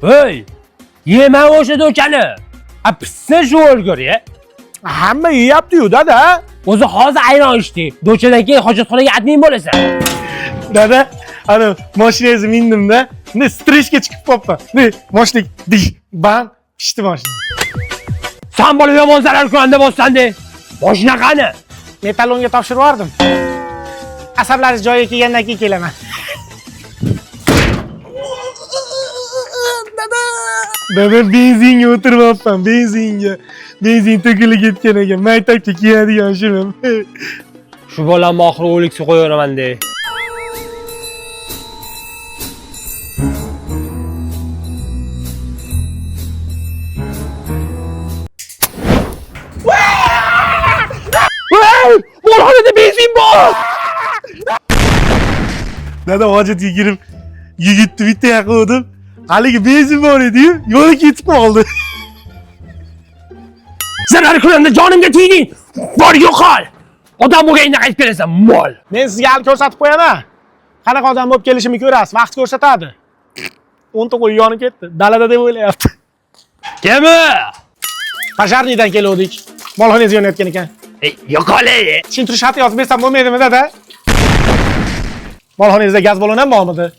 Hey! Yema o'sha do'kani. A pissa shu o'lgur ya. Hamma yeyapti-yu, dada. O'zi hozir ayron ichdi. Do'chadan keyin hojatxonaga admin bo'lasan. Dada, ana mashinangizni mindim-da. Ne streshga chiqib qopman. Ne mashina dish bam pishdi mashina. Sen bola yomon zarar ko'randa bo'lsanda. Mashina qani? Metallonga topshirib yubordim. Asablaringiz joyiga kelgandan keyin kelaman. Dada benzinga o'tiribman, benzinga. Benzin to'kilib ketgan ekan. Maktabga kiyadigan shuni. Shu bolamni oxiri o'liksa qo'yaveraman-da. Molxonada benzin bor! Dada hojatga kirib, yigitni bitta yaqindim. Haligi benzin bor edi-yu, yo'li ketib qoldi. Zarar ko'randa jonimga tegding. Bor yo'qol. Odam bo'lganingda qaytib kelasan, mol. Men sizga hali ko'rsatib qo'yaman. Qanaqa odam bo'lib kelishimni ko'rasiz, vaqt ko'rsatadi. 10 ta qo'y yonib ketdi. Dalada deb o'ylayapti. Kimi? Pojarniydan keldik. Molxonangizga yonayotgan ekan. Yo'qol-ey. Tushuntirish xati yozib bersam bo'lmaydimi, dada? Molxonangizda gaz balloni ham bormidi?